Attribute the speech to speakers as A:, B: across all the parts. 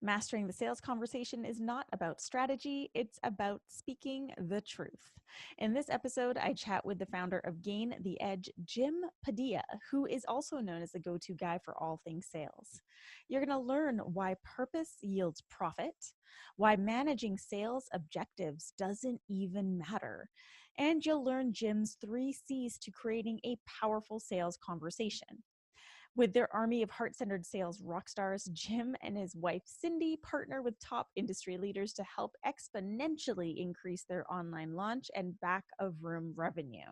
A: Mastering the sales conversation is not about strategy, it's about speaking the truth. In this episode, I chat with the founder of Gain the Edge, Jim Padilla, who is also known as the go-to guy for all things sales. You're going to learn why purpose yields profit, why managing sales objectives doesn't even matter, and you'll learn Jim's 3 C's to creating a powerful sales conversation. With their army of heart-centered sales rock stars, Jim and his wife Cindy partner with top industry leaders to help exponentially increase their online launch and back-of-room revenue.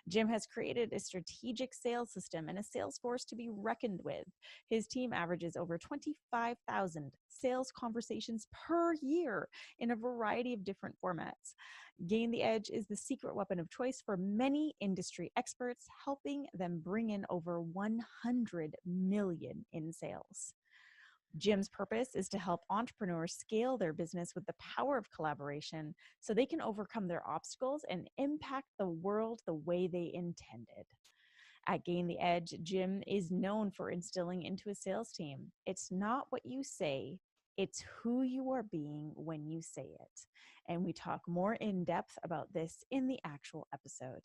A: Jim has created a strategic sales system and a sales force to be reckoned with. His team averages over 25,000 sales conversations per year in a variety of different formats. Gain the Edge is the secret weapon of choice for many industry experts, helping them bring in over 100 million in sales. Jim's purpose is to help entrepreneurs scale their business with the power of collaboration so they can overcome their obstacles and impact the world the way they intended. At Gain the Edge, Jim is known for instilling into a sales team, it's not what you say, it's who you are being when you say it. And we talk more in depth about this in the actual episode.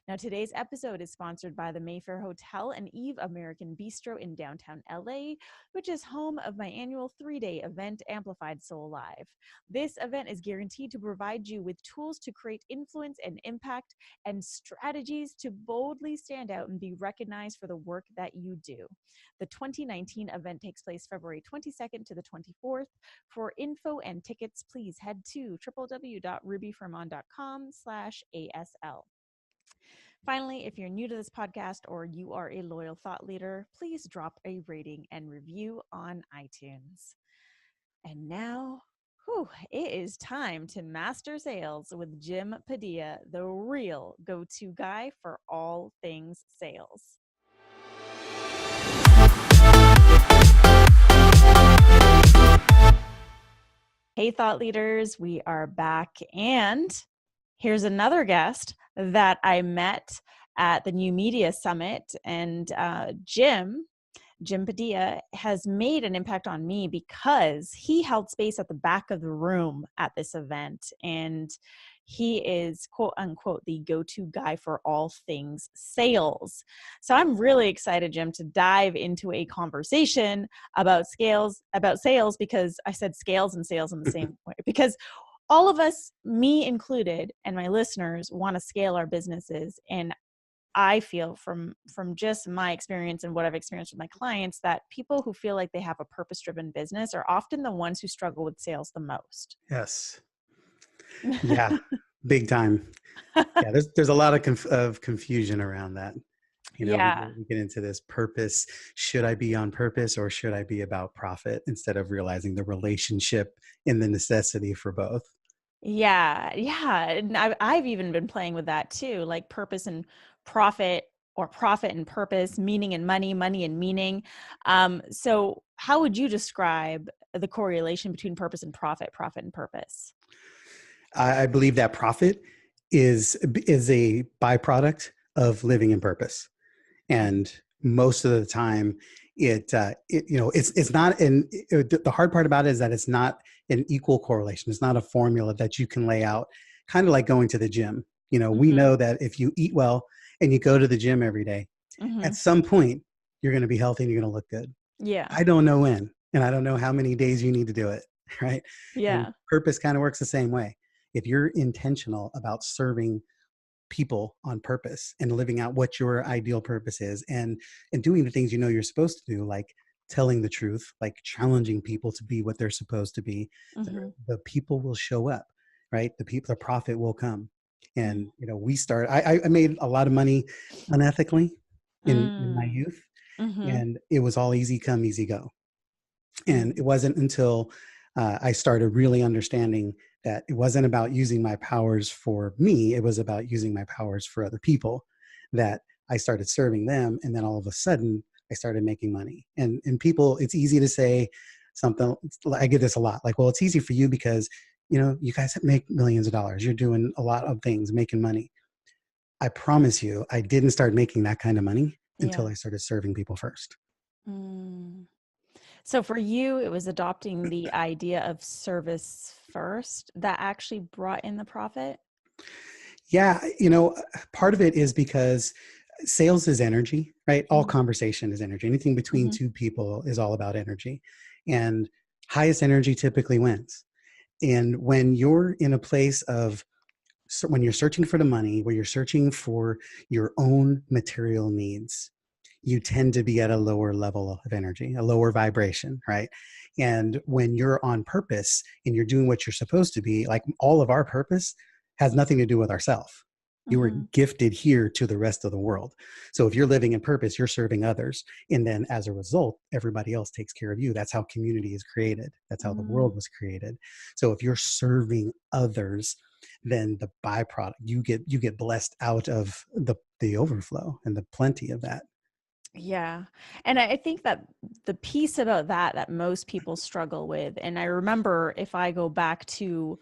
A: Now, today's episode is sponsored by the Mayfair Hotel and Eve American Bistro in downtown LA, which is home of my annual 3-day event, Amplified Soul Live. This event is guaranteed to provide you with tools to create influence and impact and strategies to boldly stand out and be recognized for the work that you do. The 2019 event takes place February 22nd to the 24th. For info and tickets, please head to www.rubyfremon.com/ASL. Finally, if you're new to this podcast or you are a loyal thought leader, please drop a rating and review on iTunes. And now, it is time to master sales with Jim Padilla, the real go-to guy for all things sales. Hey, thought leaders, we are back, and here's another guest that I met at the New Media Summit, and Jim Padilla has made an impact on me because he held space at the back of the room at this event, and he is quote unquote the go-to guy for all things sales. So I'm really excited, Jim, to dive into a conversation about sales because I said scales and sales in the same way, because all of us, me included, and my listeners want to scale our businesses. And I feel from just my experience and what I've experienced with my clients that people who feel like they have a purpose-driven business are often the ones who struggle with sales the most.
B: Yes. Yeah. Big time. Yeah. There's a lot of confusion around that.
A: Yeah.
B: We get into this purpose. Should I be on purpose or should I be about profit instead of realizing the relationship and the necessity for both?
A: Yeah. And I've even been playing with that too, like purpose and profit, or profit and purpose, meaning and money and meaning. So how would you describe the correlation between purpose and profit and purpose?
B: I believe that profit is a byproduct of living in purpose. And most of the time it's not the hard part about it is that it's not an equal correlation. It's not a formula that you can lay out, kind of like going to the gym. We know that if you eat well and you go to the gym every day, at some point you're going to be healthy and you're going to look good.
A: Yeah.
B: I don't know when, and I don't know how many days you need to do it. Right.
A: Yeah.
B: And purpose kind of works the same way. If you're intentional about serving people on purpose and living out what your ideal purpose is and doing the things you're supposed to do, like telling the truth, like challenging people to be what they're supposed to be, the people will show up, right? The profit will come. And, I made a lot of money unethically in my youth, and it was all easy come, easy go. And it wasn't until I started really understanding that it wasn't about using my powers for me, it was about using my powers for other people, that I started serving them. And then all of a sudden I started making money. And people, it's easy to say something, I get this a lot, like, well, it's easy for you because, you guys make millions of dollars. You're doing a lot of things, making money. I promise you, I didn't start making that kind of money until I started serving people first.
A: So for you, it was adopting the idea of service first that actually brought in the profit.
B: Yeah, part of it is because sales is energy, right? All conversation is energy. Anything between
A: Mm-hmm.
B: two people is all about energy. And highest energy typically wins. And when you're in a place of, so when you're searching for the money, where you're searching for your own material needs, you tend to be at a lower level of energy, a lower vibration, right? And when you're on purpose and you're doing what you're supposed to be, like all of our purpose has nothing to do with ourselves. You were
A: Mm-hmm.
B: gifted here to the rest of the world. So if you're living in purpose, you're serving others. And then as a result, everybody else takes care of you. That's how community is created. That's how the
A: Mm.
B: world was created. So if you're serving others, then the byproduct, you get blessed out of the overflow and the plenty of that.
A: Yeah. And I think that the piece about that most people struggle with, and I remember if I go back to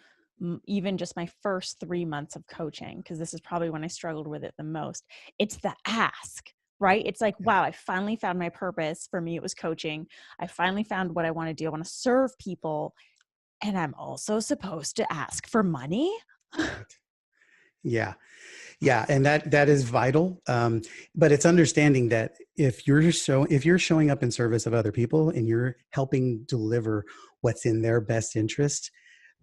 A: even just my first 3 months of coaching, because this is probably when I struggled with it the most, it's the ask, right? It's like,
B: Yeah,
A: wow, I finally found my purpose. For me, it was coaching. I finally found what I want to do. I want to serve people. And I'm also supposed to ask for money.
B: right. Yeah, yeah, and that is vital. But it's understanding that if you're showing up in service of other people and you're helping deliver what's in their best interest,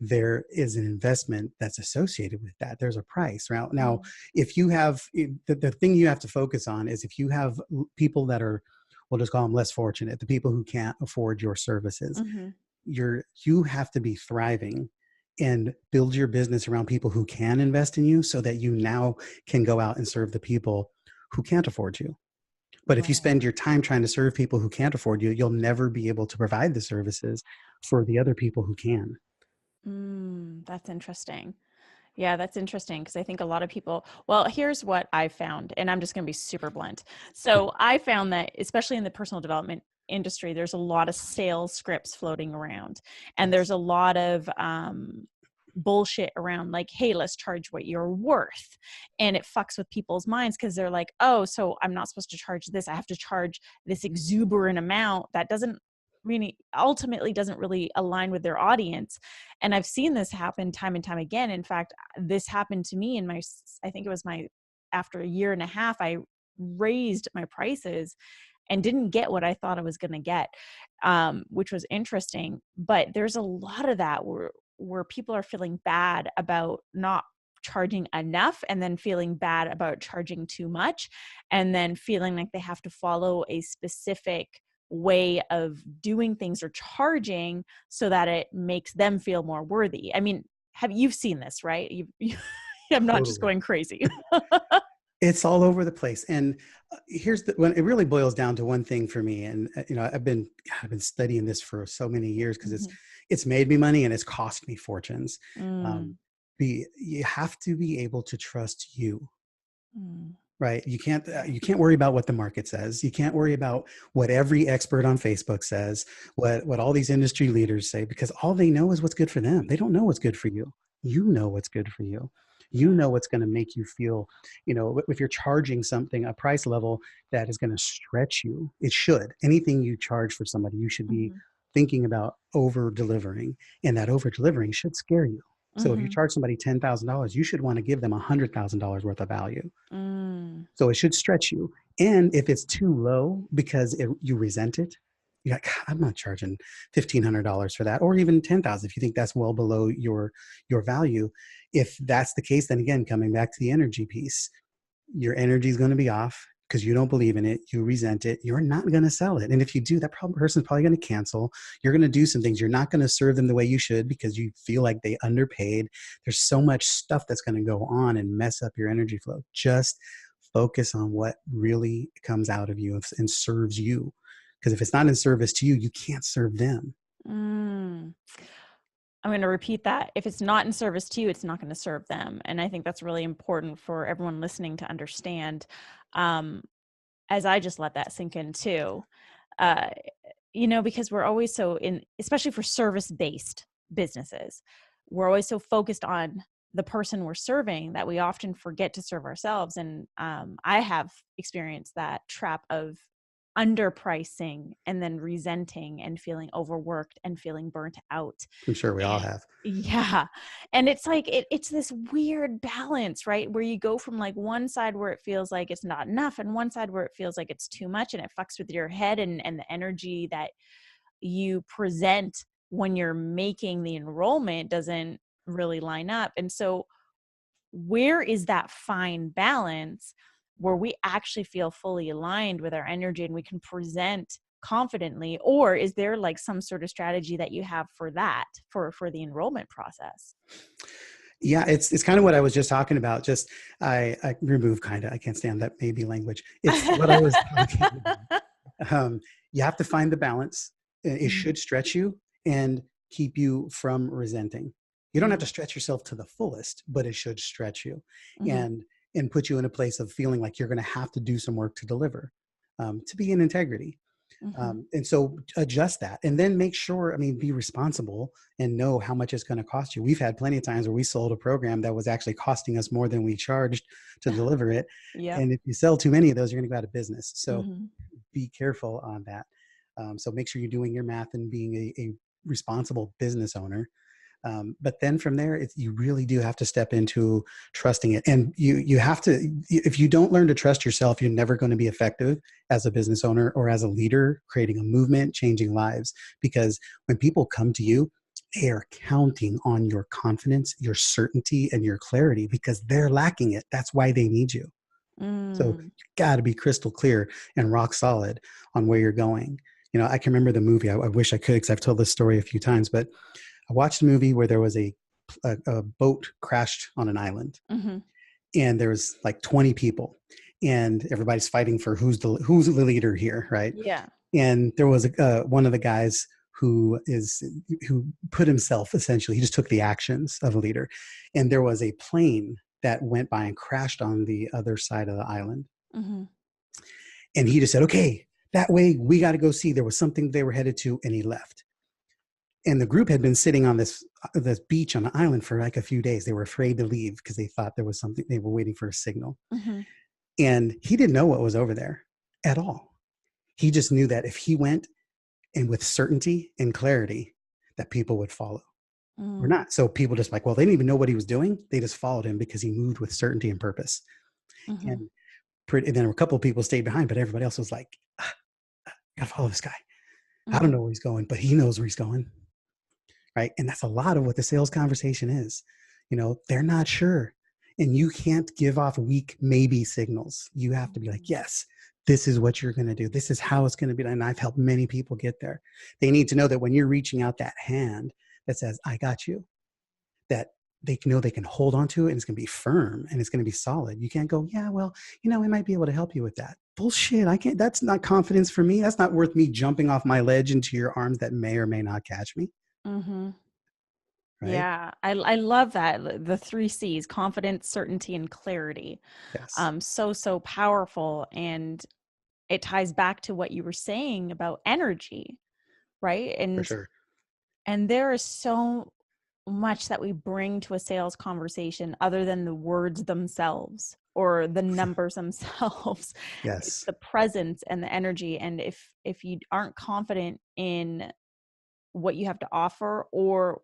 B: there is an investment that's associated with that. There's a price. Now,
A: Mm.
B: if you have the thing you have to focus on is if you have people that are, we'll just call them less fortunate, the people who can't afford your services,
A: Mm-hmm.
B: you have to be thriving and build your business around people who can invest in you so that you now can go out and serve the people who can't afford you. But if you
A: Right.
B: spend your time trying to serve people who can't afford you, you'll never be able to provide the services for the other people who can.
A: That's interesting. Yeah, that's interesting because I think a lot of people, well, here's what I found, and I'm just going to be super blunt. So I found that, especially in the personal development industry, there's a lot of sales scripts floating around, and there's
B: Yes.
A: a lot of bullshit around like, hey, let's charge what you're worth. And it fucks with people's minds because they're like, oh, so I'm not supposed to charge this. I have to charge this exuberant amount that doesn't really ultimately doesn't really align with their audience. And I've seen this happen time and time again. In fact, this happened to me in my, I think it was my, after a year and a half, I raised my prices and didn't get what I thought I was going to get, which was interesting. But there's a lot of that where people are feeling bad about not charging enough and then feeling bad about charging too much and then feeling like they have to follow a specific way of doing things or charging so that it makes them feel more worthy. I mean, you've seen this, right? I'm not just
B: Totally.
A: going crazy.
B: It's all over the place. And here's when it really boils down to one thing for me. And I've been studying this for so many years because it's
A: Mhm.
B: it's made me money and it's cost me fortunes. Um,
A: Mm,
B: you have to be able to trust you.
A: mm,
B: Right.
A: yeah.
B: You can't worry about what the market says. You can't worry about what every expert on Facebook says, what all these industry leaders say, because all they know is what's good for them. They don't know what's good for you. You know what's good for you. You
A: Yeah.
B: know what's going to make you feel, if you're charging something, a price level that is going to stretch you, it should. Anything you charge for somebody, you should be
A: Mhm.
B: thinking about over delivering. And that over delivering should scare you. So if you
A: Mhm.
B: charge somebody $10,000, you should want to give them $100,000 worth of value.
A: Mm,
B: So it should stretch you. And if it's too low because you resent it, you're like, "God, I'm not charging $1,500 for that, or even 10,000 if you think that's well below your value. If that's the case, then again, coming back to the energy piece, your energy is going to be off because you don't believe in it, you resent it, you're not going to sell it. And if you do, that person's probably going to cancel. You're going to do some things. You're not going to serve them the way you should because you feel like they underpaid. There's so much stuff that's going to go on and mess up your energy flow. Just focus on what really comes out of you and serves you. Because if it's not in service to you, you can't serve them.
A: mm. I'm going to repeat that. If it's not in service to you, it's not going to serve them. And I think that's really important for everyone listening to understand. Um, as I just let that sink in too, uh, because we're always so especially for service-based businesses, we're always so focused on the person we're serving that we often forget to serve ourselves. And I have experienced that trap of underpricing and then resenting and feeling overworked and feeling burnt out.
B: I'm sure we all
A: And
B: have.
A: yeah. And it's like, it's this weird balance, right? Where you go from like one side where it feels like it's not enough and one side where it feels like it's too much, and it fucks with your head and the energy that you present when you're making the enrollment doesn't really line up. And so where is that fine balance where we actually feel fully aligned with our energy and we can present confidently? Or is there like some sort of strategy that you have for that, for the enrollment process?
B: Yeah, it's kind of what I was just talking about. Just I remove kind of, I can't stand that maybe language. It's what I was talking about. You have to find the balance. It
A: Mhm,
B: should stretch you and keep you from resenting. You don't have to
A: mhm,
B: stretch yourself to the fullest, but it should stretch you
A: mhm,
B: and put you in a place of feeling like you're going to have to do some work to deliver, to be in integrity.
A: mhm,
B: And so adjust that and then make sure, I mean, be responsible and know how much it's going to cost you. We've had plenty of times where we sold a program that was actually costing us more than we charged to deliver it.
A: yep.
B: And if you sell too many of those, you're going to go out of business. So
A: Mhm,
B: be careful on that. So make sure you're doing your math and being a responsible business owner. But then from there, you really do have to step into trusting it. And you have to, if you don't learn to trust yourself, you're never going to be effective as a business owner or as a leader, creating a movement, changing lives. Because when people come to you, they are counting on your confidence, your certainty, and your clarity because they're lacking it. That's why they need you. So
A: mm,
B: you got to be crystal clear and rock solid on where you're going. I can remember the movie. I wish I could because I've told this story a few times, but I watched a movie where there was a boat crashed on an island,
A: mhm,
B: and there was like 20 people, and everybody's fighting for who's the leader here, right?
A: yeah.
B: And there was one of the guys who put himself, essentially, he just took the actions of a leader, and there was a plane that went by and crashed on the other side of the island,
A: Mhm,
B: and he just said, "Okay, that way we got to go see." There was something they were headed to, and he left. And the group had been sitting on this beach on the island for like a few days. They were afraid to leave because they thought there was something, they were waiting for a signal.
A: mhm,
B: And he didn't know what was over there at all. He just knew that if he went and with certainty and clarity, that people would follow or
A: mm,
B: not. So people just like, well, they didn't even know what he was doing. They just followed him because he moved with certainty and purpose.
A: mhm,
B: And then a couple of people stayed behind, but everybody else was like, gotta follow this guy. I don't
A: mhm,
B: know where he's going, but he knows where he's going. Right. And that's a lot of what the sales conversation is. They're not sure. And you can't give off weak maybe signals. You have to be like, yes, this is what you're going to do. This is how it's going to be done. And I've helped many people get there. They need to know that when you're reaching out that hand that says, I got you, that they know they can hold on to it and it's going to be firm and it's going to be solid. You can't go, yeah, well, we might be able to help you with that. Bullshit. I can't. That's not confidence for me. That's not worth me jumping off my ledge into your arms that may or may not catch me.
A: mhm.
B: Right.
A: Yeah, I love that. The three C's: confidence, certainty, and clarity.
B: Yes,
A: So powerful. And it ties back to what you were saying about energy, right?
B: for
A: And
B: sure.
A: there is so much that we bring to a sales conversation other than the words themselves or the numbers themselves. It's
B: Yes.
A: the presence and the energy. And if you aren't confident in what you have to offer or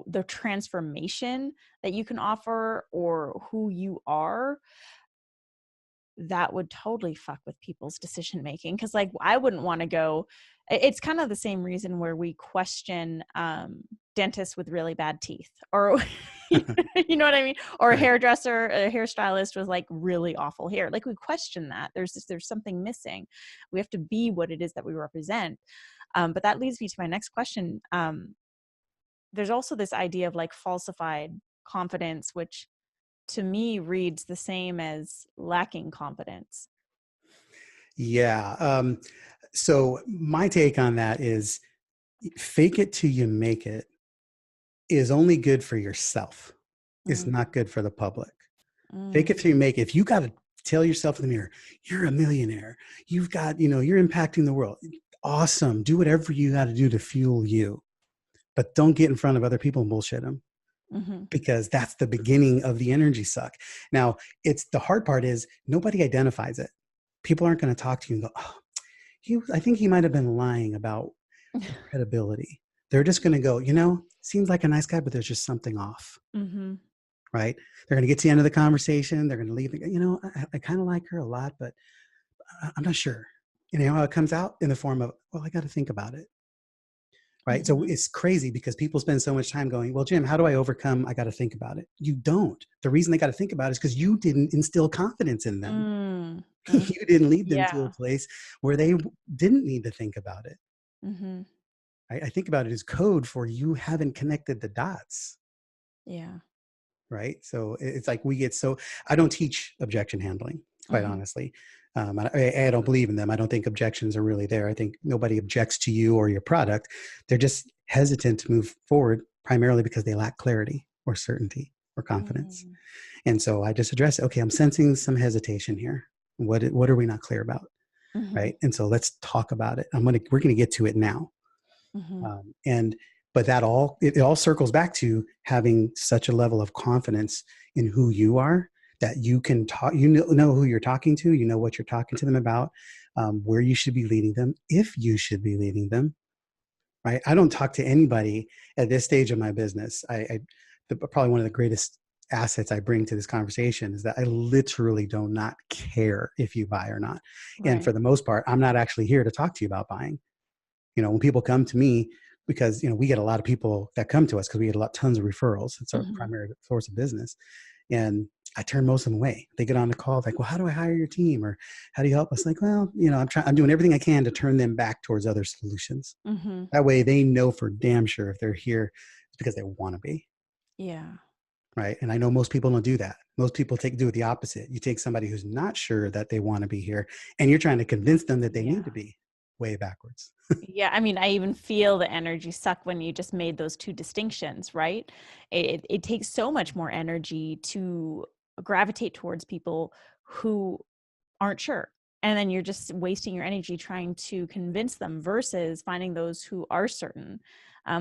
A: the transformation that you can offer or who you are, that would totally fuck with people's decision making. Because like I wouldn't want to go, it's kind of the same reason where we question dentists with really bad teeth, or you know what I mean, or a
B: Right.
A: hairdresser, a hairstylist with like really awful hair. Like we question that there's something missing. We have to be what it is that we represent. But that leads me to my next question. There's also this idea of like falsified confidence, which to me reads the same as lacking confidence.
B: Yeah. So my take on that is fake it till you make it is only good for yourself. It's
A: Mm,
B: not good for the public. Fake
A: mm,
B: it till you make it. If you got to tell yourself in the mirror, you're a millionaire, you've got, you're impacting the world. Awesome. Do whatever you got to do to fuel you, but don't get in front of other people and bullshit them
A: mhm,
B: because that's the beginning of the energy suck. Now, it's the hard part is nobody identifies it. People aren't going to talk to you and go, oh, I think he might have been lying about the credibility. They're just going to go, seems like a nice guy, but there's just something off.
A: Mm-hmm.
B: Right? They're going to get to the end of the conversation. They're going to leave. I kind of like her a lot, but I'm not sure. How it comes out in the form of, well, I got to think about it. Right. So
A: Mm-hmm.
B: it's crazy because people spend so much time going, well, Jim, how do I overcome? I got to think about it. You don't. The reason they got to think about it is because you didn't instill confidence in them.
A: Mm-hmm.
B: You didn't lead them to a
A: Yeah.
B: place where they didn't need to think about it.
A: Mm-hmm.
B: I think about it as code for you haven't connected the dots.
A: Yeah.
B: Right. So it's like I don't teach objection handling, quite
A: Mm-hmm.
B: honestly. I don't believe in them. I don't think objections are really there. I think nobody objects to you or your product. They're just hesitant to move forward primarily because they lack clarity or certainty or confidence.
A: Mm-hmm.
B: And so I just address, okay, I'm sensing some hesitation here. What are we not clear about?
A: Mm-hmm.
B: Right. And so let's talk about it. We're going to get to it now.
A: Mm-hmm.
B: And but it all circles back to having such a level of confidence in who you are that you can talk, know who you're talking to, what you're talking to them about, where you should be leading them, if you should be leading them. Right. I don't talk to anybody at this stage of my business. Probably one of the greatest assets I bring to this conversation is that I literally do not care if you buy or not. And
A: Right.
B: for the most part, I'm not actually here to talk to you about buying. When people come to me, because we get a lot of people that come to us because we get tons of referrals. It's our
A: Mm-hmm.
B: primary source of business, and I turn most of them away. They get on the call like, well, how do I hire your team, or how do you help us? Like, well, I'm doing everything I can to turn them back towards other solutions.
A: Mm-hmm.
B: That way they know for damn sure if they're here, it's because they want to be.
A: Yeah.
B: Right. And I know most people don't do that. Most people do it the opposite. You take somebody who's not sure that they want to be here and you're trying to convince them that they need to
A: Yeah.
B: be. Way backwards.
A: Yeah, I mean, I even feel the energy suck when you just made those two distinctions, right? It takes so much more energy to gravitate towards people who aren't sure. And then you're just wasting your energy trying to convince them versus finding those who are certain,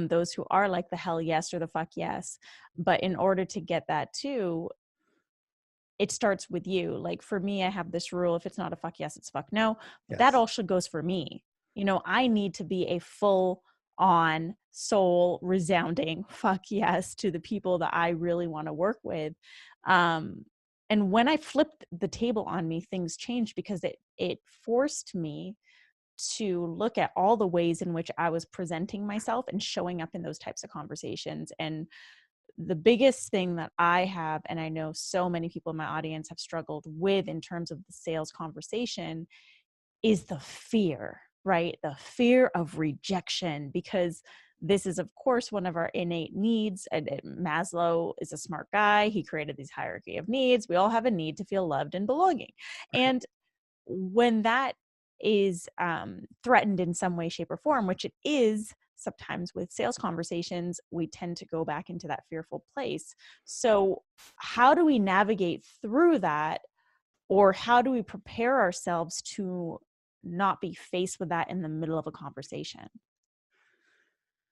A: those who are like the hell yes or the fuck yes. But in order to get that too, it starts with you. Like for me, I have this rule: if it's not a fuck yes, it's fuck no. But that
B: Yes.
A: also goes for me. I need to be a full on soul resounding fuck yes to the people that I really want to work with. And when I flipped the table on me, things changed because it forced me to look at all the ways in which I was presenting myself and showing up in those types of conversations. And the biggest thing that I have, and I know so many people in my audience have struggled with in terms of the sales conversation, is the fear, right? The fear of rejection, because this is, of course, one of our innate needs. And Maslow is a smart guy. He created these hierarchy of needs. We all have a need to feel loved and belonging.
B: Right.
A: And when that is threatened in some way, shape, or form, which it is sometimes with sales conversations, we tend to go back into that fearful place. So, how do we navigate through that? Or how do we prepare ourselves to not be faced with that in the middle of a conversation?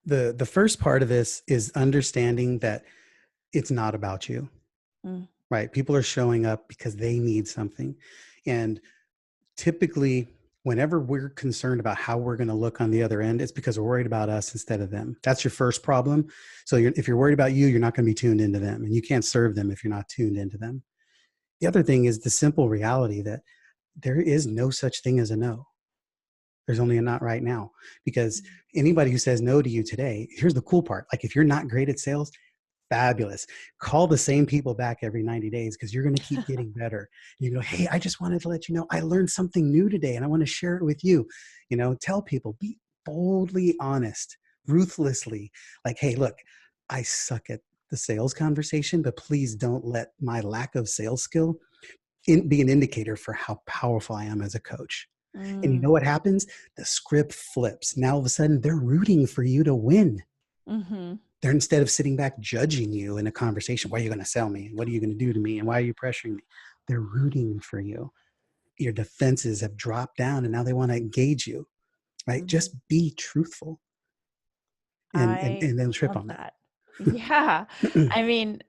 B: The first part of this is understanding that it's not about you.
A: Mm,
B: Right? People are showing up because they need something. And typically, whenever we're concerned about how we're going to look on the other end, it's because we're worried about us instead of them. That's your first problem. So if you're worried about you, you're not going to be tuned into them, and you can't serve them if you're not tuned into them. The other thing is the simple reality that there is no such thing as a no. There's only a not right now, because anybody who says no to you today, here's the cool part. Like if you're not great at sales, fabulous. Call the same people back every 90 days because you're going to keep getting better. You go, hey, I just wanted to let you know I learned something new today and I want to share it with you. Tell people, be boldly honest, ruthlessly. Like, hey, look, I suck at the sales conversation, but please don't let my lack of sales skill be an indicator for how powerful I am as a coach. And you know
A: mm,
B: what happens? The script flips. Now all of a sudden they're rooting for you to win.
A: mm-hmm,
B: They're, instead of sitting back judging you in a conversation, what are you going to sell me? What are you going to do to me? And why are you pressuring me? They're rooting for you. Your defenses have dropped down and now they want to engage you, right?
A: mm-hmm.
B: Just be truthful and
A: I
B: then trip
A: love
B: on
A: that. Yeah.
B: that.
A: I mean,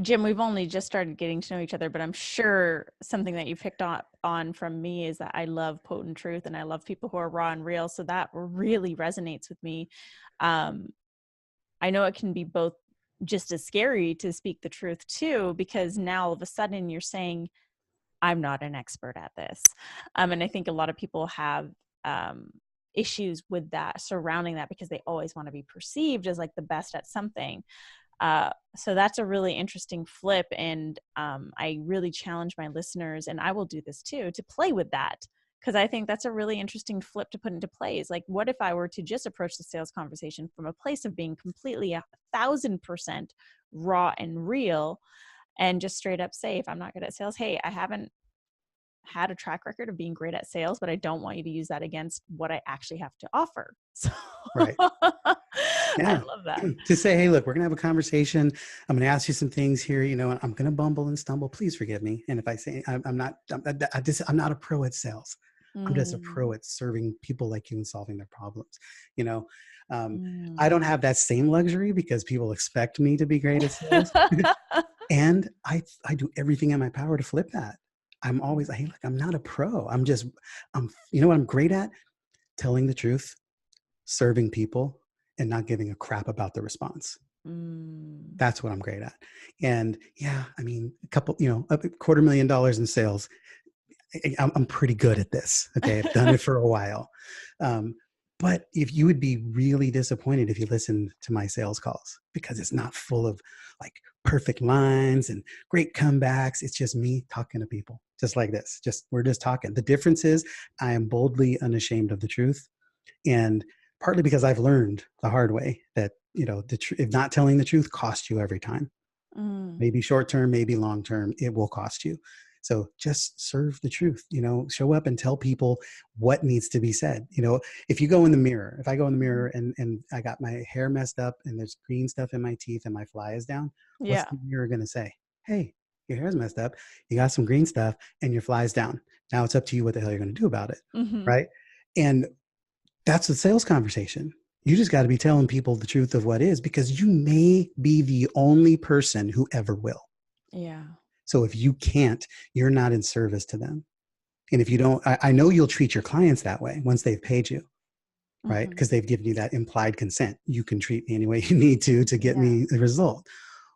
A: Jim, we've only just started getting to know each other, but I'm sure something that you picked up on from me is that I love potent truth and I love people who are raw and real. So that really resonates with me. Um, I know it can be both just as scary to speak the truth too, because now all of a sudden you're saying, I'm not an expert at this. And I think a lot of people have issues with that surrounding that because they always want to be perceived as like the best at something. So that's a really interesting flip. And I really challenge my listeners, and I will do this too, to play with that. Because I think that's a really interesting flip to put into play. Is like, what if I were to just approach the sales conversation from a place of being completely 1,000% raw and real, and just straight up say, if I'm not good at sales, hey, I haven't had a track record of being great at sales, but I don't want you to use that against what I actually have to offer. So
B: Right.
A: I
B: Yeah.
A: love that.
B: To say, hey, look, we're going to have a conversation. I'm going to ask you some things here, and I'm going to bumble and stumble. Please forgive me. And if I say I'm not, I'm not a pro at sales. I'm just a pro
A: Mm,
B: at serving people like you and solving their problems. You know, I
A: mm.
B: don't have that same luxury because people expect me to be great at sales. And I do everything in my power to flip that. I'm always like, hey, look, I'm not a pro. You know what I'm great at? Telling the truth, serving people, and not giving a crap about the response.
A: Mm.
B: That's what I'm great at. And yeah, I mean, $250,000 in sales. I'm pretty good at this. Okay. I've done it for a while. Um, but if you would be really disappointed if you listen to my sales calls because it's not full of like perfect lines and great comebacks. It's just me talking to people just like this. We're just talking. The difference is I am boldly unashamed of the truth. And partly because I've learned the hard way that, if not telling the truth costs you every time.
A: Mm.
B: Maybe short term, maybe long term, it will cost you. So just serve the truth, show up and tell people what needs to be said. If you go in the mirror, if I go in the mirror and I got my hair messed up and there's green stuff in my teeth and my fly is down, what's
A: Yeah.
B: the mirror going to say? Hey, your hair's messed up. You got some green stuff and your fly's down. Now it's up to you what the hell you're going to do about it.
A: Mm-hmm.
B: Right. And that's the sales conversation. You just got to be telling people the truth of what is because you may be the only person who ever will.
A: Yeah.
B: So if you can't, you're not in service to them. And if you don't, I know you'll treat your clients that way once they've paid you, right?
A: Mm-hmm.
B: Because they've given you that implied consent. You can treat me any way you need to get
A: Yeah.
B: me the result.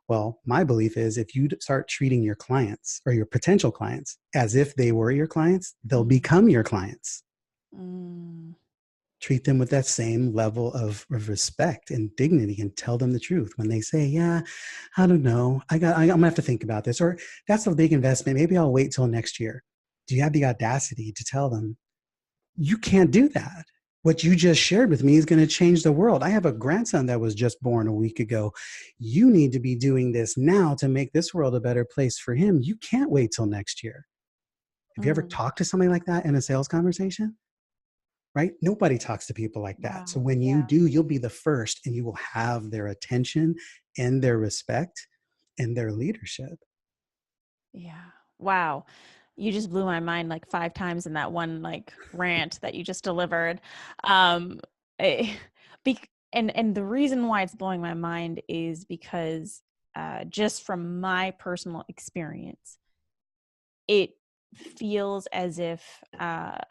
B: Well, my belief is if you start treating your clients or your potential clients as if they were your clients, they'll
A: Mm-hmm.
B: become your clients.
A: Mm.
B: Treat them with that same level of respect and dignity and tell them the truth when they say, yeah, I don't know, I'm gonna have to think about this, or that's a big investment, maybe I'll wait till next year. Do you have the audacity to tell them you can't do that? What you just shared with me is going to change the world. I have a grandson that was just born a week ago. You need to be doing this now to make this world a better place for him. You can't wait till next year. Have you ever
A: Mm.
B: talked to somebody like that in a sales conversation? Right? Nobody talks to people like that. So
A: Wow.
B: when you
A: Yeah.
B: do, you'll be the first and you will have their attention and their respect and their leadership.
A: Yeah. Wow. You just blew my mind like 5 times in that one like rant that you just delivered. Um eh, and the reason why it's blowing my mind is because just from my personal experience, it feels as if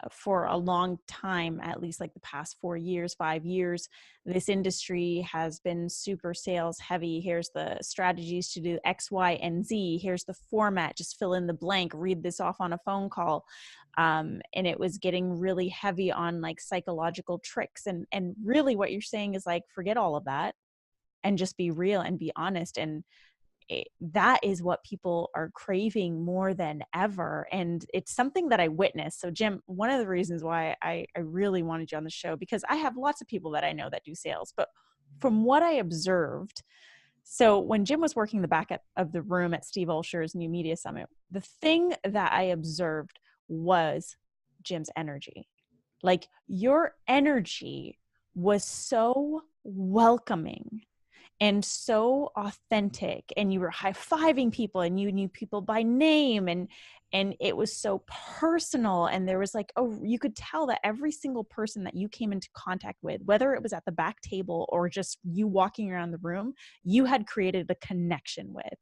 A: for a long time, at least like the past 4 years, 5 years, this industry has been super sales heavy. Here's the strategies to do X, Y, and Z. Here's the format. Just fill in the blank, read this off on a phone call. And it was getting really heavy on like psychological tricks. And really what you're saying is like, forget all of that and just be real and be honest. And that is what people are craving more than ever. And it's something that I witnessed. So Jim, one of the reasons why I really wanted you on the show, because I have lots of people that I know that do sales, but from what I observed, so when Jim was working the back of the room at Steve Olsher's New Media Summit, the thing that I observed was Jim's energy. Like your energy was so welcoming and so authentic, and you were high-fiving people and you knew people by name, and it was so personal, and there was like, oh, you could tell that every single person that you came into contact with, whether it was at the back table or just you walking around the room, you had created a connection with.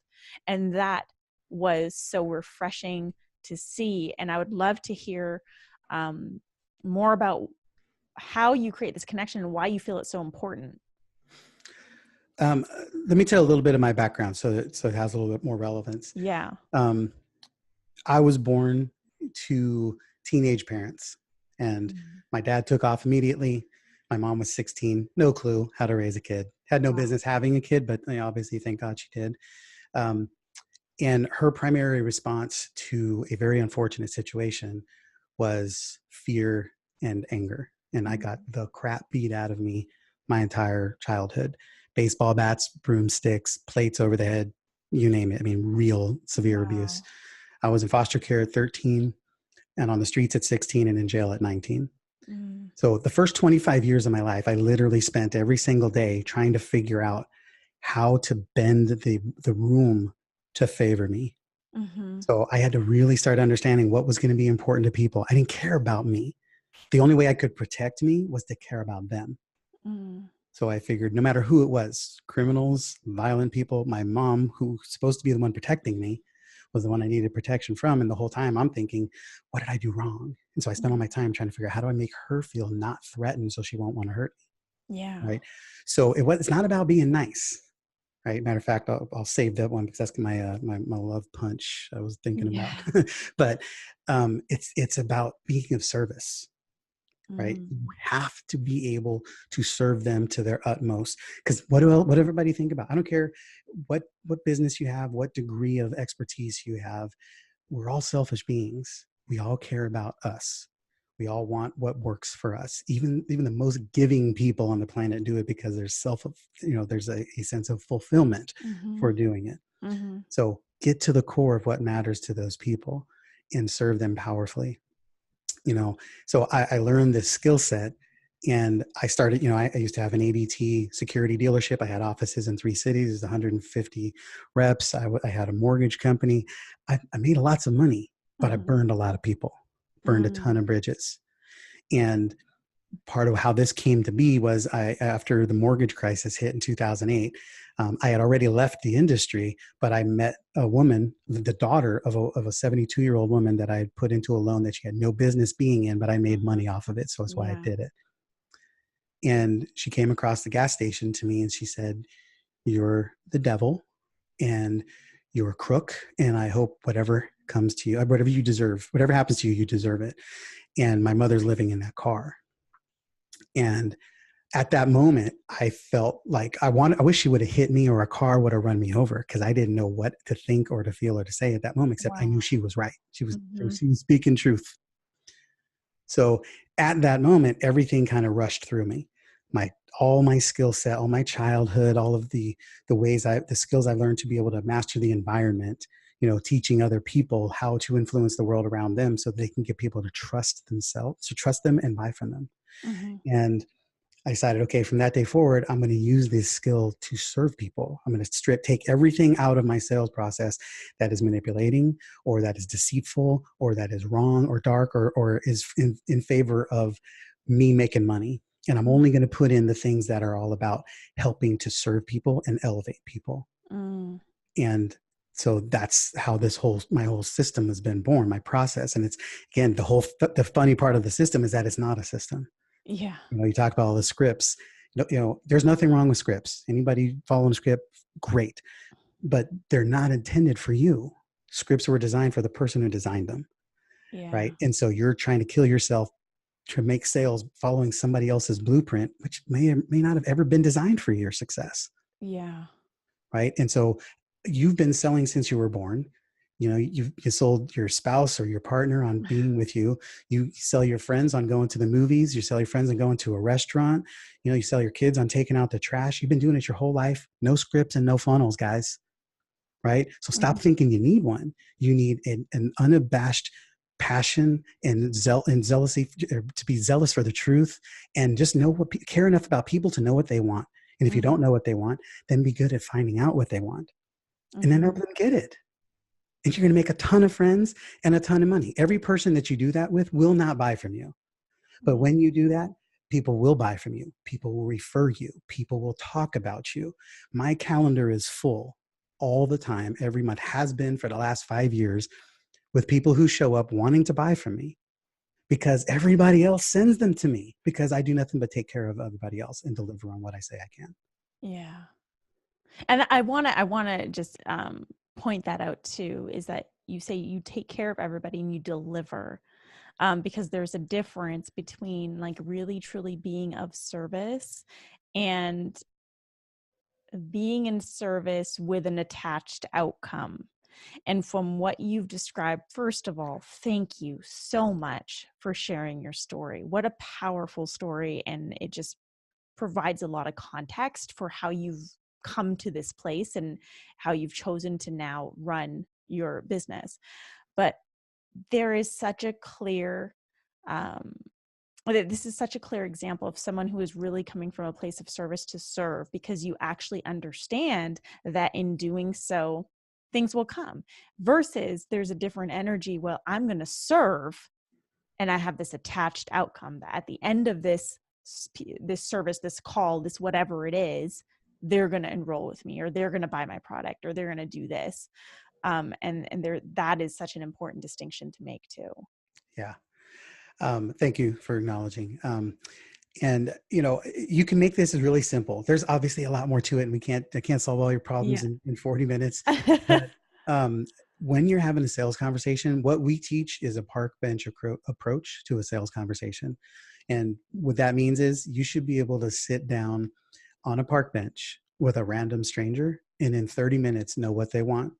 A: And that was so refreshing to see. And I would love to hear more about how you create this connection and why you feel it's so important.
B: Let me tell a little bit of my background so it has a little bit more relevance.
A: Yeah.
B: I was born to teenage parents, and my dad took off immediately. My mom was 16, no clue how to raise a kid. Had no business having a kid, but obviously, thank God she did. And her primary response to a very unfortunate situation was fear and anger. And I got the crap beat out of me my entire childhood. Baseball bats, broomsticks, plates over the head, you name it. I mean, real severe abuse. I was in foster care at 13 and on the streets at 16 and in jail at 19. So the first 25 years of my life, I literally spent every single day trying to figure out how to bend the room to favor me. So I had to really start understanding what was going to be important to people. I didn't care about me. The only way I could protect me was to care about them. So I figured no matter who it was, criminals, violent people, my mom, who's supposed to be the one protecting me, was the one I needed protection from. And the whole time I'm thinking, what did I do wrong? And so I spent all my time trying to figure out, how do I make her feel not threatened so she won't want to hurt me?
A: Yeah.
B: Right. So it's not about being nice. Right. Matter of fact, I'll save that one because that's my love punch I was thinking about. But it's about being of service. Right. You have to be able to serve them to their utmost. Because what everybody think about? I don't care what business you have, what degree of expertise you have. We're all selfish beings. We all care about us. We all want what works for us. Even the most giving people on the planet do it because there's there's a sense of fulfillment for doing it. So get to the core of what matters to those people and serve them powerfully. So I learned this skill set, and I started, I used to have an ADT security dealership. I had offices in 3 cities, 150 reps. I had a mortgage company. I made lots of money, but I burned a lot of people, burned a ton of bridges. And part of how this came to be was after the mortgage crisis hit in 2008, I had already left the industry, but I met a woman, the daughter of a 72-year-old woman that I had put into a loan that she had no business being in, but I made money off of it. So that's why I did it. And she came across the gas station to me and she said, "You're the devil and you're a crook. And I hope whatever comes to you, whatever you deserve, whatever happens to you, you deserve it." And my mother's living in that car. And at that moment, I felt like I wish she would have hit me or a car would have run me over, because I didn't know what to think or to feel or to say at that moment, except I knew she was right. She was speaking truth. So at that moment, everything kind of rushed through me. All my skill set, all my childhood, all of the skills I learned to be able to master the environment, teaching other people how to influence the world around them so they can get people to trust themselves, to trust them and buy from them. And I decided, okay, from that day forward, I'm going to use this skill to serve people. I'm going to take everything out of my sales process that is manipulating or that is deceitful or that is wrong or dark or is in favor of me making money. And I'm only going to put in the things that are all about helping to serve people and elevate people. And so that's how my whole system has been born, my process. And it's, again, the funny part of the system is that it's not a system.
A: Yeah.
B: You talk about all the scripts, there's nothing wrong with scripts. Anybody following a script, great, but they're not intended for you. Scripts were designed for the person who designed them.
A: Yeah.
B: Right. And so you're trying to kill yourself to make sales following somebody else's blueprint, which may or may not have ever been designed for your success.
A: Yeah.
B: Right. And so you've been selling since you were born. You sold your spouse or your partner on being with you. You sell your friends on going to the movies. You sell your friends on going to a restaurant. You sell your kids on taking out the trash. You've been doing it your whole life. No scripts and no funnels, guys. Right. So stop thinking you need one. You need an unabashed passion and zealousy to be zealous for the truth, and just care enough about people to know what they want. And if you
A: Mm-hmm.
B: don't know what they want, then be good at finding out what they want and then help
A: Mm-hmm.
B: them get it. And you're going to make a ton of friends and a ton of money. Every person that you do that with will not buy from you. But when you do that, people will buy from you. People will refer you. People will talk about you. My calendar is full all the time, every month, has been for the last 5 years, with people who show up wanting to buy from me because everybody else sends them to me because I do nothing but take care of everybody else and deliver on what I say I can.
A: Yeah. And I want to just point that out too, is that you say you take care of everybody and you deliver, because there's a difference between like really truly being of service and being in service with an attached outcome. And from what you've described, first of all, thank you so much for sharing your story. What a powerful story. And it just provides a lot of context for how you've come to this place and how you've chosen to now run your business. But there is such a clear, um, this is such a clear example of someone who is really coming from a place of service to serve, because you actually understand that in doing so, things will come, versus there's a different energy. Well, I'm going to serve and I have this attached outcome that at the end of this service, this call, this whatever it is, they're going to enroll with me, or they're going to buy my product, or they're going to do this. And there, that is such an important distinction to make too.
B: Yeah. Thank you for acknowledging. And you can make this really simple. There's obviously a lot more to it, and I can't solve all your problems
A: Yeah.
B: in 40 minutes. But um, when you're having a sales conversation, what we teach is a park bench approach to a sales conversation. And what that means is you should be able to sit down on a park bench with a random stranger and in 30 minutes know what they want,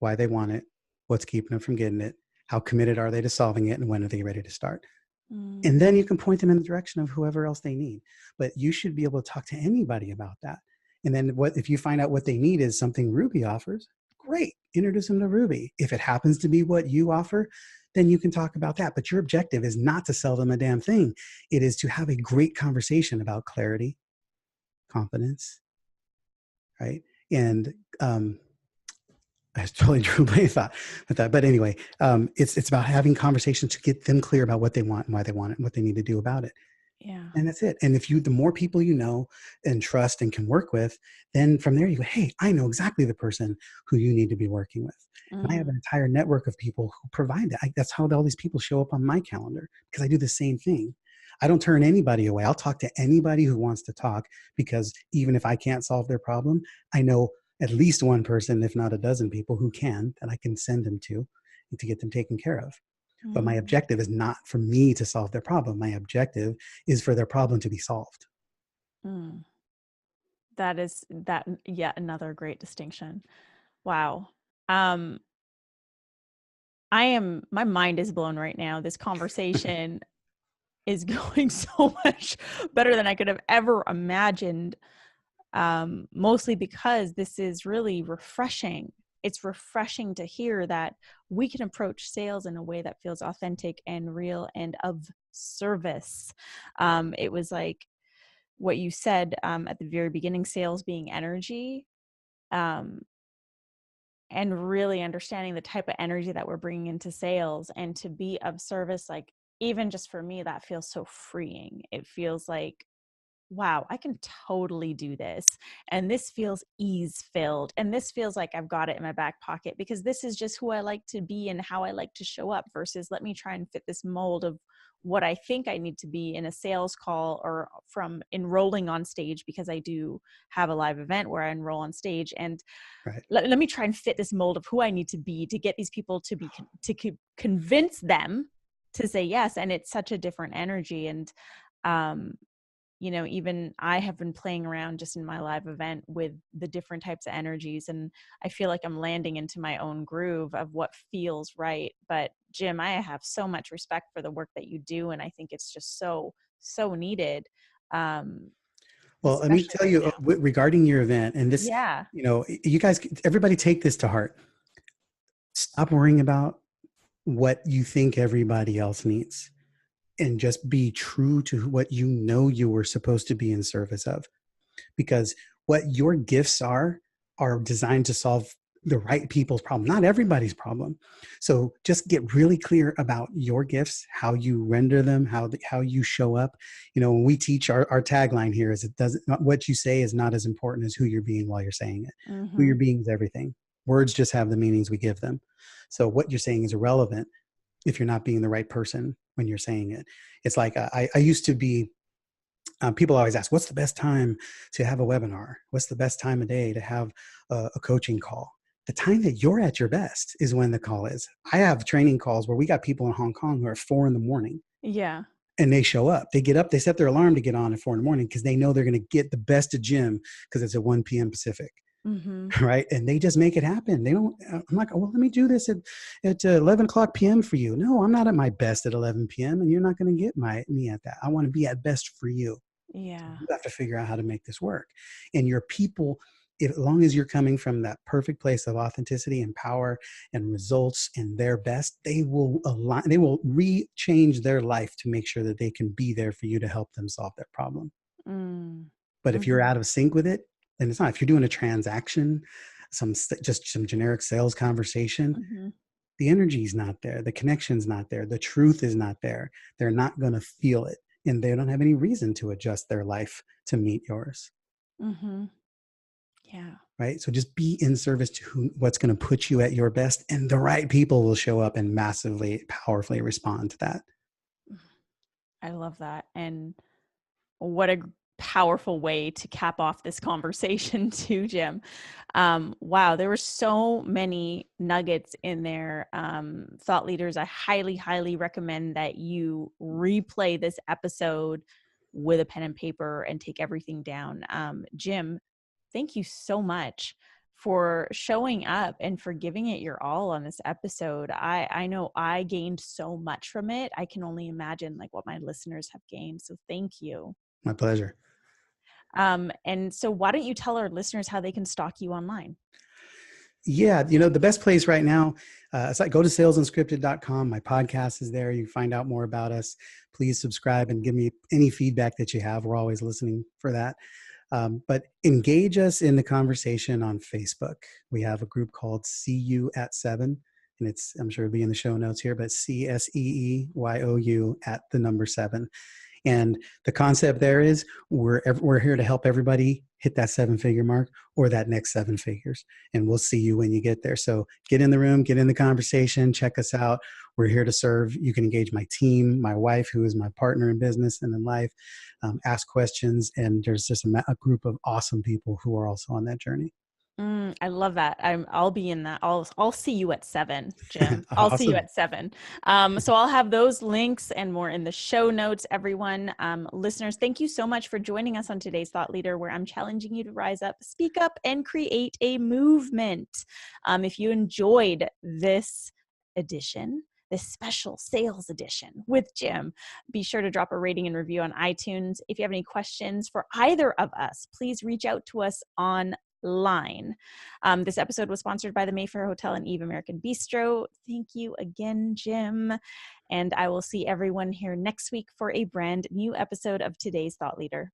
B: why they want it, what's keeping them from getting it, how committed are they to solving it, and when are they ready to start. And
A: Mm,
B: then you can point them in the direction of whoever else they need. But you should be able to talk to anybody about that. And then what if you find out what they need is something Ruby offers? Great, introduce them to Ruby. If it happens to be what you offer, then you can talk about that. But your objective is not to sell them a damn thing. It is to have a great conversation about clarity, confidence, right? And I totally drew a thought with that. But anyway, it's about having conversations to get them clear about what they want and why they want it and what they need to do about it.
A: yeah.
B: And that's it. And if the more people you know and trust and can work with, then from there you go, hey, I know exactly the person who you need to be working with. And I have
A: Mm,
B: an entire network of people who provide that. That's how all these people show up on my calendar, because I do the same thing. I don't turn anybody away. I'll talk to anybody who wants to talk, because even if I can't solve their problem, I know at least one person, if not a dozen people who can, that I can send them to get them taken care of. But my
A: mm,
B: objective is not for me to solve their problem. My objective is for their problem to be solved.
A: mm. That is that yet another great distinction. Wow. Um, my mind is blown right now. This conversation is going so much better than I could have ever imagined. Mostly because this is really refreshing. It's refreshing to hear that we can approach sales in a way that feels authentic and real and of service. It was like what you said at the very beginning, sales being energy, um, and really understanding the type of energy that we're bringing into sales, and to be of service. Like, even just for me, that feels so freeing. It feels like, wow, I can totally do this. And this feels ease filled. And this feels like I've got it in my back pocket, because this is just who I like to be and how I like to show up, versus let me try and fit this mold of what I think I need to be in a sales call, or from enrolling on stage, because I do have a live event where I enroll on stage. And
B: Right.
A: let me try and fit this mold of who I need to be to get these people to be, convince them to say yes. And it's such a different energy. And, um, even I have been playing around just in my live event with the different types of energies, and I feel like I'm landing into my own groove of what feels right. But Jim, I have so much respect for the work that you do, and I think it's just so, so needed, um,
B: Well, let me
A: especially
B: tell
A: right
B: you
A: now.
B: regarding your event and this,
A: Yeah.
B: you guys, everybody take this to heart. Stop worrying about what you think everybody else needs and just be true to what you know you were supposed to be in service of. because what your gifts are designed to solve the right people's problem, not everybody's problem. So just get really clear about your gifts, how you render them, how you show up. When we teach, our tagline here is, it doesn't, what you say is not as important as who you're being while you're saying it. Who
A: Mm-hmm.
B: you're being is everything. Words just have the meanings we give them. So what you're saying is irrelevant if you're not being the right person when you're saying it. It's like, I used to be, people always ask, what's the best time to have a webinar? What's the best time of day to have a coaching call? The time that you're at your best is when the call is. I have training calls where we got people in Hong Kong who are 4 a.m.
A: Yeah.
B: and they show up. They get up, they set their alarm to get on at 4 a.m. because they know they're going to get the best of Jim because it's at 1 p.m. Pacific.
A: Mm-hmm.
B: Right. And they just make it happen. They don't, I'm like, well, let me do this at 11 o'clock p.m. for you. No, I'm not at my best at 11 p.m. and you're not going to get me at that. I want to be at best for you.
A: Yeah.
B: You have to figure out how to make this work. And your people, as long as you're coming from that perfect place of authenticity and power and results and their best, they will align, they will re-change their life to make sure that they can be there for you to help them solve that problem.
A: Mm.
B: But if you're
A: Mm-hmm.
B: out of sync with it, then it's not. If you're doing a transaction, just some generic sales conversation,
A: Mm-hmm.
B: the energy's not there, the connection's not there, the truth is not there. They're not going to feel it, and they don't have any reason to adjust their life to meet yours.
A: Mm-hmm. Yeah.
B: Right. So just be in service to what's going to put you at your best, and the right people will show up and massively, powerfully respond to that.
A: I love that. And what a powerful way to cap off this conversation too, Jim. Wow, there were so many nuggets in there. Thought leaders, I highly, highly recommend that you replay this episode with a pen and paper and take everything down. Jim, thank you so much for showing up and for giving it your all on this episode. I know I gained so much from it. I can only imagine like what my listeners have gained. So thank you.
B: My pleasure.
A: And so why don't you tell our listeners how they can stalk you online?
B: Yeah, the best place right now, it's like, go to salesunscripted.com. My podcast is there. You can find out more about us. Please subscribe and give me any feedback that you have. We're always listening for that. But engage us in the conversation on Facebook. We have a group called See You at 7, and I'm sure it'll be in the show notes here, but CSEEYOU at the number 7. And the concept there is we're here to help everybody hit that 7-figure mark or that next 7 figures. And we'll see you when you get there. So get in the room, get in the conversation, check us out. We're here to serve. You can engage my team, my wife, who is my partner in business and in life, ask questions. And there's just a group of awesome people who are also on that journey.
A: I love that. I'll be in that. I'll see you at 7, Jim. I'll see you
B: Awesome.
A: at 7. So I'll have those links and more in the show notes, everyone. Listeners, thank you so much for joining us on today's Thought Leader, where I'm challenging you to rise up, speak up, and create a movement. If you enjoyed this edition, this special sales edition with Jim, be sure to drop a rating and review on iTunes. If you have any questions for either of us, please reach out to us on line. This episode was sponsored by the Mayfair Hotel and Eve American Bistro. Thank you again, Jim. And I will see everyone here next week for a brand new episode of today's Thought Leader.